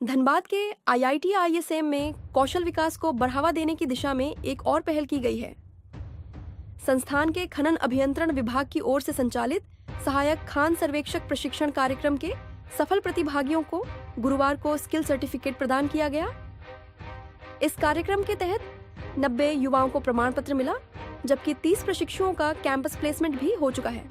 धनबाद के IIT ISM में कौशल विकास को बढ़ावा देने की दिशा में एक और पहल की गई है। संस्थान के खनन अभियंत्रण विभाग की ओर से संचालित सहायक खान सर्वेक्षक प्रशिक्षण कार्यक्रम के सफल प्रतिभागियों को गुरुवार को स्किल सर्टिफिकेट प्रदान किया गया। इस कार्यक्रम के तहत 90 युवाओं को प्रमाण पत्र मिला, जबकि 30 प्रशिक्षुओं का कैंपस प्लेसमेंट भी हो चुका है।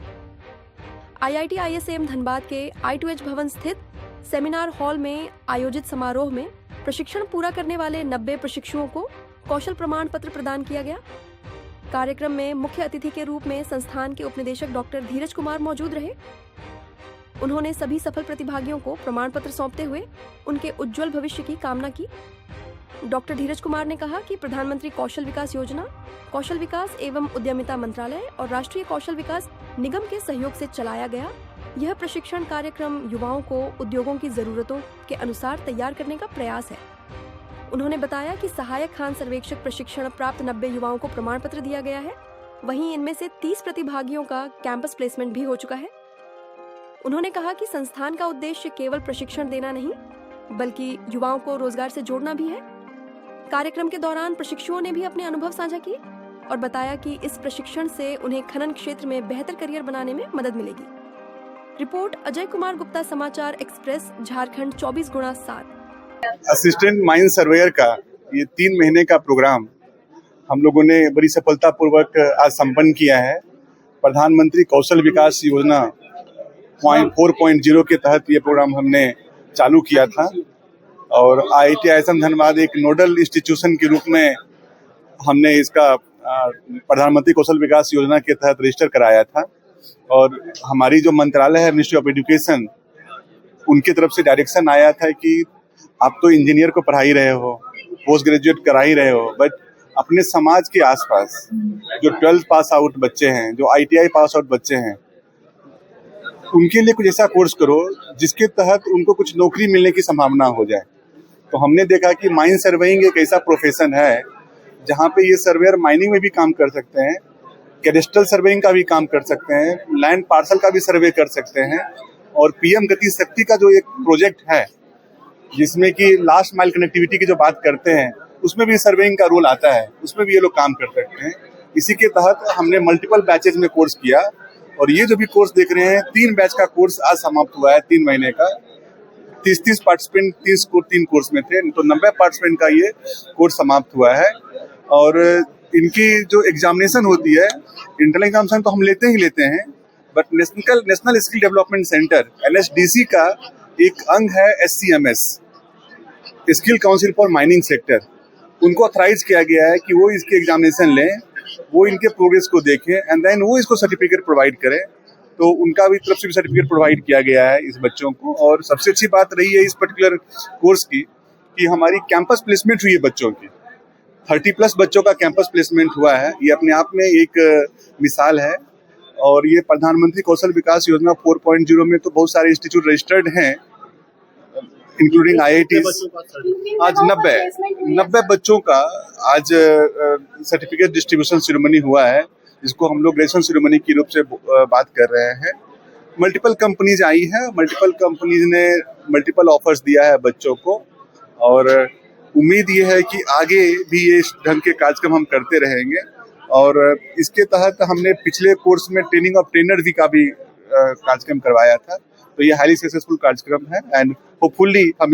IIT ISM धनबाद के I2H भवन स्थित सेमिनार हॉल में आयोजित समारोह में प्रशिक्षण पूरा करने वाले 90 प्रशिक्षुओं को कौशल प्रमाण पत्र प्रदान किया गया। कार्यक्रम में मुख्य अतिथि के रूप में संस्थान के उपनिदेशक डॉक्टर धीरज कुमार मौजूद रहे। उन्होंने सभी सफल प्रतिभागियों को प्रमाण पत्र सौंपते हुए उनके उज्जवल भविष्य की कामना की। डॉक्टर धीरज कुमार ने कहा कि प्रधानमंत्री कौशल विकास योजना, कौशल विकास एवं उद्यमिता मंत्रालय और राष्ट्रीय कौशल विकास निगम के सहयोग से चलाया गया यह प्रशिक्षण कार्यक्रम युवाओं को उद्योगों की जरूरतों के अनुसार तैयार करने का प्रयास है। उन्होंने बताया कि सहायक खान सर्वेक्षक प्रशिक्षण प्राप्त 90 युवाओं को प्रमाण पत्र दिया गया है, वहीं इनमें से 30 प्रतिभागियों का कैंपस प्लेसमेंट भी हो चुका है। उन्होंने कहा कि संस्थान का उद्देश्य केवल प्रशिक्षण देना नहीं, बल्कि युवाओं को रोजगार से जोड़ना भी है। कार्यक्रम के दौरान प्रशिक्षुओं ने भी अपने अनुभव साझा किए और बताया कि इस प्रशिक्षण से उन्हें खनन क्षेत्र में बेहतर करियर बनाने में मदद मिलेगी। रिपोर्ट अजय कुमार गुप्ता, समाचार express, Jharkhand 24/7। Assistant mine surveyor का ये 3 महीने का प्रोग्राम हम लोगों ने बड़ी सफलतापूर्वक आज संपन्न किया है। प्रधानमंत्री कौशल विकास योजना 4.0 के तहत ये प्रोग्राम हमने चालू किया था और IIT ISM धनबाद एक नोडल इंस्टीट्यूशन के रूप में हमने इसका प्रधानमंत्री कौशल विकास योजना के तहत रजिस्टर कराया था। और हमारी जो मंत्रालय है, मिनिस्ट्री ऑफ एजुकेशन, उनकी तरफ से डायरेक्शन आया था कि आप तो इंजीनियर को पढ़ा ही रहे हो, पोस्ट ग्रेजुएट करा ही रहे हो, बट अपने समाज के आसपास जो 12th पास आउट बच्चे हैं, जो ITI पास आउट बच्चे हैं, उनके लिए कुछ ऐसा कोर्स करो जिसके तहत उनको कुछ नौकरी मिलने की संभावना हो जाए। तो हमने देखा कि माइन सर्वेइंग एक ऐसा प्रोफेशन है जहाँ पे ये सर्वेयर माइनिंग में भी काम कर सकते हैं, कैडेस्ट्रल सर्वेइंग का भी काम कर सकते हैं, लैंड पार्सल का भी सर्वे कर सकते हैं, और PM गति शक्ति का जो एक प्रोजेक्ट है जिसमें कि लास्ट माइल कनेक्टिविटी की जो बात करते हैं, उसमें भी सर्वेइंग का रोल आता है, उसमें भी ये लोग काम कर सकते हैं। इसी के तहत हमने मल्टीपल बैचेज में कोर्स किया और ये जो भी कोर्स देख रहे हैं, 3 बैच का कोर्स आज समाप्त हुआ है। 3 महीने का 30 पार्टिसिपेंट 3 कोर्स में थे, तो 90 पार्टिसिपेंट का ये कोर्स समाप्त हुआ है। और इनकी जो एग्जामिनेशन होती है, इंटरनल एग्जामिनेशन तो हम लेते हैं, but national skill development centre NSDC का एक अंग है SCMS, skill council for mining sector. उनको ऑथराइज किया गया है कि वो इसके एग्जामिनेशन लें, वो इनके प्रोग्रेस को देखें एंड देन वो इसको सर्टिफिकेट प्रोवाइड करें। तो उनका भी तरफ से भी सर्टिफिकेट प्रोवाइड किया गया है इस बच्चों को। और सबसे अच्छी बात रही है इस पर्टिकुलर कोर्स की कि हमारी कैंपस प्लेसमेंट हुई है बच्चों की। 30+ बच्चों का कैंपस प्लेसमेंट हुआ है। ये अपने आप में एक मिसाल है। और ये प्रधानमंत्री कौशल विकास योजना 4.0 में तो बहुत सारे इंस्टीट्यूट रजिस्टर्ड हैं, इंक्लूडिंग IITs। आज 90 बच्चों का आज सर्टिफिकेट डिस्ट्रीब्यूशन सेरेमनी हुआ है, जिसको हम लोग ग्रेजुएशन सेरेमनी के रूप से बात कर रहे हैं। मल्टीपल कंपनीज आई हैं, मल्टीपल कंपनीज ने मल्टीपल ऑफर्स दिया है बच्चों को, और उम्मीद ये है कि आगे भी ये इस ढंग के कार्यक्रम हम करते रहेंगे। और इसके तहत हमने पिछले कोर्स में ट्रेनिंग ऑफ ट्रेनर भी का भी कार्यक्रम करवाया था। तो ये हाईली सक्सेसफुल कार्यक्रम है एंड होपफुली हम